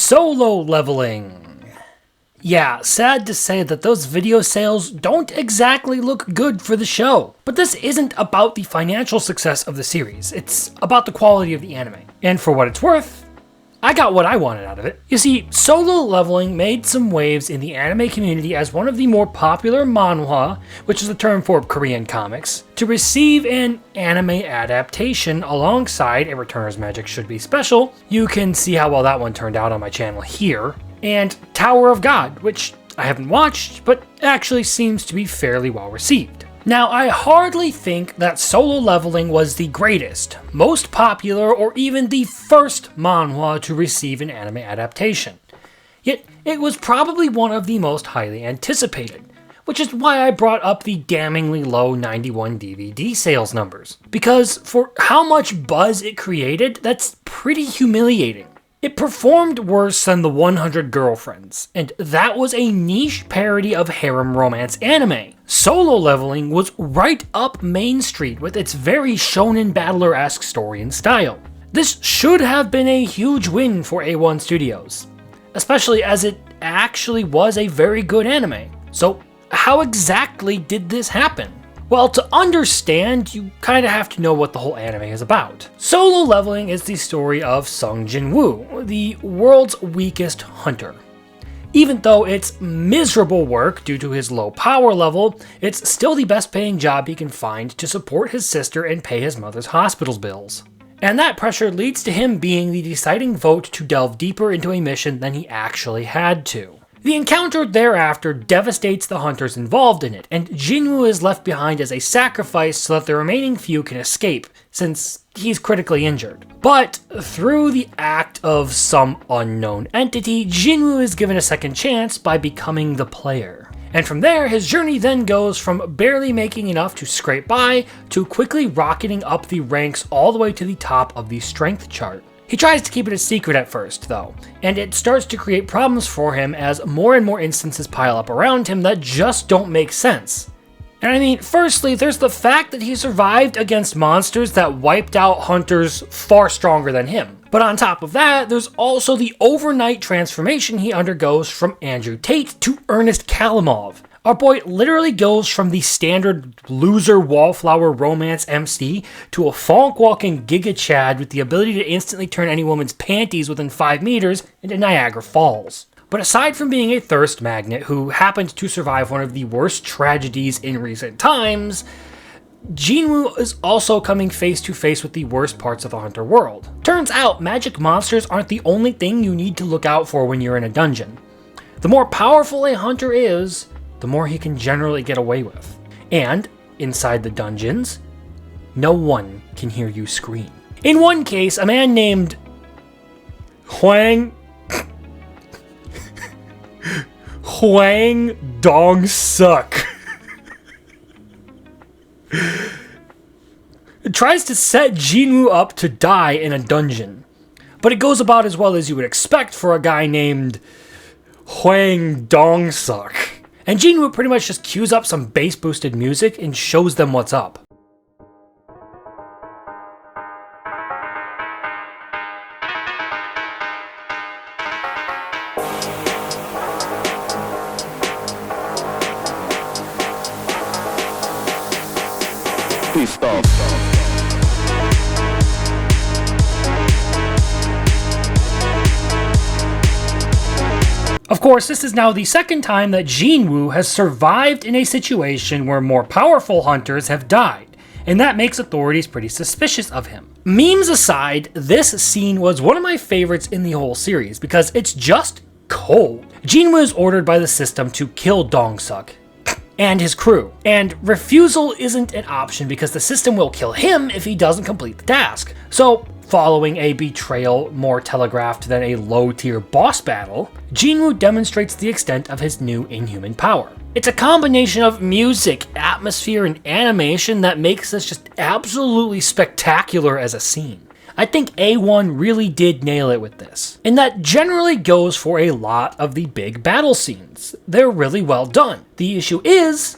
Solo leveling. Yeah, sad to say that those video sales don't exactly look good for the show. But this isn't about the financial success of the series, it's about the quality of the anime. And for what it's worth, I got what I wanted out of it. You see, Solo Leveling made some waves in the anime community as one of the more popular manhwa, which is a term for Korean comics, to receive an anime adaptation alongside A Returner's Magic Should Be Special. You can see how well that one turned out on my channel here. And Tower of God, which I haven't watched, but actually seems to be fairly well received. Now, I hardly think that Solo Leveling was the greatest, most popular, or even the first manhwa to receive an anime adaptation. Yet, it was probably one of the most highly anticipated, which is why I brought up the damningly low 91 DVD sales numbers. Because for how much buzz it created, that's pretty humiliating. It performed worse than The 100 Girlfriends, and that was a niche parody of harem romance anime. Solo Leveling was right up Main Street with its very shonen battler-esque story and style. This should have been a huge win for A1 Studios, especially as it actually was a very good anime. So how exactly did this happen? Well, to understand, you kinda have to know what the whole anime is about. Solo Leveling is the story of Sung Jin-woo, the world's weakest hunter. Even though it's miserable work due to his low power level, it's still the best paying job he can find to support his sister and pay his mother's hospital bills. And that pressure leads to him being the deciding vote to delve deeper into a mission than he actually had to. The encounter thereafter devastates the hunters involved in it, and Jinwoo is left behind as a sacrifice so that the remaining few can escape, since he's critically injured. But through the act of some unknown entity, Jinwoo is given a second chance by becoming the player. And from there, his journey then goes from barely making enough to scrape by, to quickly rocketing up the ranks all the way to the top of the strength chart. He tries to keep it a secret at first, though, and it starts to create problems for him as more and more instances pile up around him that just don't make sense. And I mean, firstly, there's the fact that he survived against monsters that wiped out hunters far stronger than him. But on top of that, there's also the overnight transformation he undergoes from Andrew Tate to Ernest Kalimov. Our boy literally goes from the standard loser wallflower romance MC to a Phonk walking Giga Chad with the ability to instantly turn any woman's panties within 5 meters into Niagara Falls. But aside from being a thirst magnet who happened to survive one of the worst tragedies in recent times, Jinwoo is also coming face to face with the worst parts of the hunter world. Turns out, magic monsters aren't the only thing you need to look out for when you're in a dungeon. The more powerful a hunter is, the more he can generally get away with. And, inside the dungeons, no one can hear you scream. In one case, a man named Hwang Dong Suk tries to set Jinwoo up to die in a dungeon. But it goes about as well as you would expect for a guy named Hwang Dong Suk. And Jinwoo pretty much just cues up some bass-boosted music and shows them what's up. Please stop. Of course, this is now the second time that Jinwoo has survived in a situation where more powerful hunters have died, and that makes authorities pretty suspicious of him. Memes aside, this scene was one of my favorites in the whole series because it's just cold. Jinwoo is ordered by the system to kill Dong-suk and his crew, and refusal isn't an option because the system will kill him if he doesn't complete the task. So, following a betrayal more telegraphed than a low-tier boss battle, Jinwoo demonstrates the extent of his new inhuman power. It's a combination of music, atmosphere, and animation that makes this just absolutely spectacular as a scene. I think A1 really did nail it with this. And that generally goes for a lot of the big battle scenes. They're really well done. The issue is,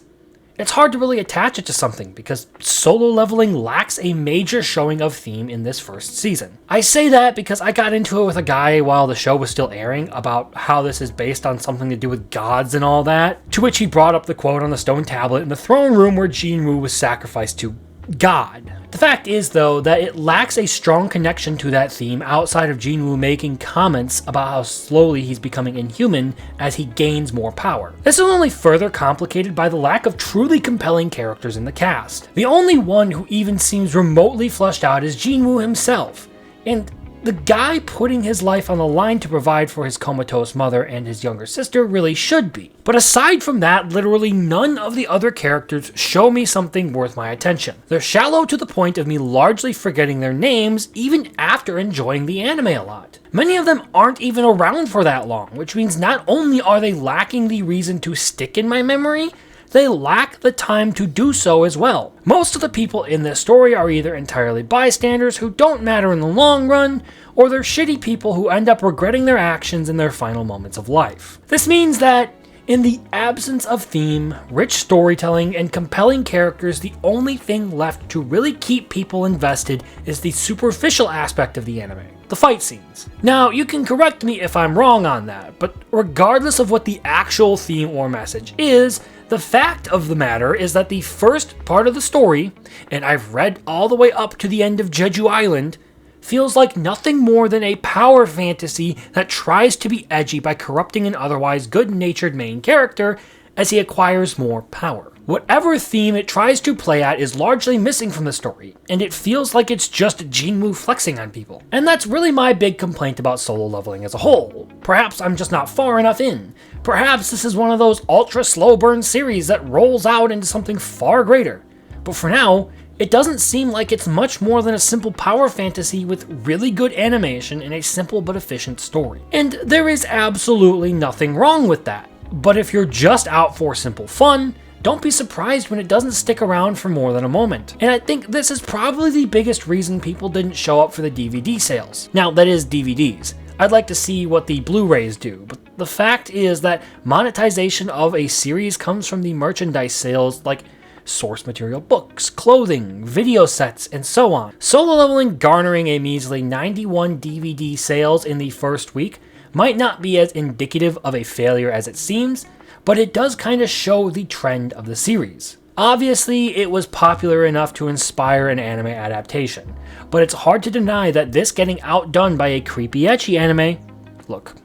it's hard to really attach it to something because Solo Leveling lacks a major showing of theme in this first season. I say that because I got into it with a guy while the show was still airing about how this is based on something to do with gods and all that, to which he brought up the quote on the stone tablet in the throne room where Jinwoo was sacrificed to God. The fact is, though, that it lacks a strong connection to that theme outside of Jinwoo making comments about how slowly he's becoming inhuman as he gains more power. This is only further complicated by the lack of truly compelling characters in the cast. The only one who even seems remotely fleshed out is Jinwoo himself, and the guy putting his life on the line to provide for his comatose mother and his younger sister really should be. But aside from that, literally none of the other characters show me something worth my attention. They're shallow to the point of me largely forgetting their names even after enjoying the anime a lot. Many of them aren't even around for that long, which means not only are they lacking the reason to stick in my memory, they lack the time to do so as well. Most of the people in this story are either entirely bystanders who don't matter in the long run, or they're shitty people who end up regretting their actions in their final moments of life. This means that, in the absence of theme, rich storytelling, and compelling characters, the only thing left to really keep people invested is the superficial aspect of the anime, the fight scenes. Now, you can correct me if I'm wrong on that, but regardless of what the actual theme or message is, the fact of the matter is that the first part of the story, and I've read all the way up to the end of Jeju Island, feels like nothing more than a power fantasy that tries to be edgy by corrupting an otherwise good-natured main character as he acquires more power. Whatever theme it tries to play at is largely missing from the story, and it feels like it's just Jinwoo flexing on people. And that's really my big complaint about Solo Leveling as a whole. Perhaps I'm just not far enough in. Perhaps this is one of those ultra slow burn series that rolls out into something far greater. But for now, it doesn't seem like it's much more than a simple power fantasy with really good animation and a simple but efficient story. And there is absolutely nothing wrong with that. But if you're just out for simple fun, don't be surprised when it doesn't stick around for more than a moment. And I think this is probably the biggest reason people didn't show up for the DVD sales. Now, that is DVDs. I'd like to see what the Blu-rays do, but the fact is that monetization of a series comes from the merchandise sales like source material books, clothing, video sets, and so on. Solo Leveling garnering a measly 91 DVD sales in the first week might not be as indicative of a failure as it seems, but it does kind of show the trend of the series. Obviously, it was popular enough to inspire an anime adaptation, but it's hard to deny that this getting outdone by a creepy ecchi anime, look,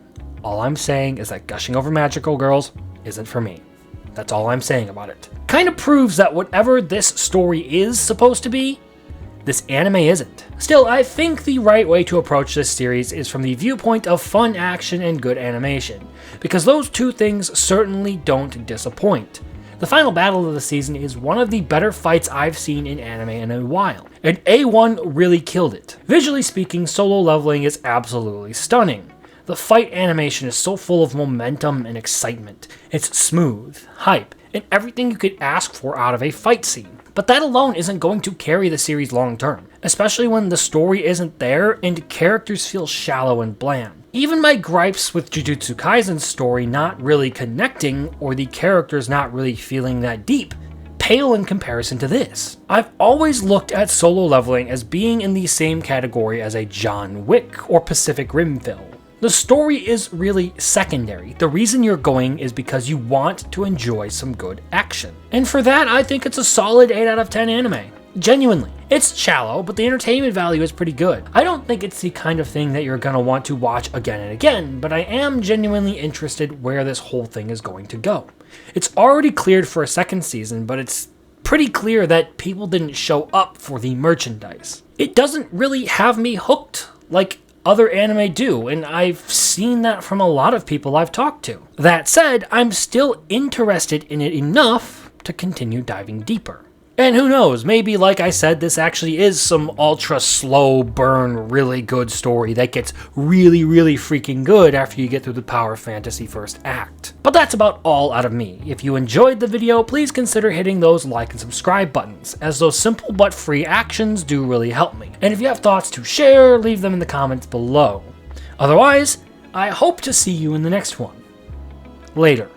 all I'm saying is that gushing over magical girls isn't for me. That's all I'm saying about it. Kind of proves that whatever this story is supposed to be, this anime isn't. Still, I think the right way to approach this series is from the viewpoint of fun action and good animation, because those two things certainly don't disappoint. The final battle of the season is one of the better fights I've seen in anime in a while, and A1 really killed it. Visually speaking, Solo Leveling is absolutely stunning. The fight animation is so full of momentum and excitement. It's smooth, hype, and everything you could ask for out of a fight scene. But that alone isn't going to carry the series long term, especially when the story isn't there and characters feel shallow and bland. Even my gripes with Jujutsu Kaisen's story not really connecting, or the characters not really feeling that deep, pale in comparison to this. I've always looked at Solo Leveling as being in the same category as a John Wick or Pacific Rim film. The story is really secondary. The reason you're going is because you want to enjoy some good action. And for that, I think it's a solid 8 out of 10 anime. Genuinely. It's shallow, but the entertainment value is pretty good. I don't think it's the kind of thing that you're gonna want to watch again and again, but I am genuinely interested where this whole thing is going to go. It's already cleared for a second season, but it's pretty clear that people didn't show up for the merchandise. It doesn't really have me hooked like other anime do, and I've seen that from a lot of people I've talked to. That said, I'm still interested in it enough to continue diving deeper. And who knows, maybe like I said, this actually is some ultra slow burn, really good story that gets really, really freaking good after you get through the power fantasy first act. But that's about all out of me. If you enjoyed the video, please consider hitting those like and subscribe buttons, as those simple but free actions do really help me. And if you have thoughts to share, leave them in the comments below. Otherwise, I hope to see you in the next one. Later.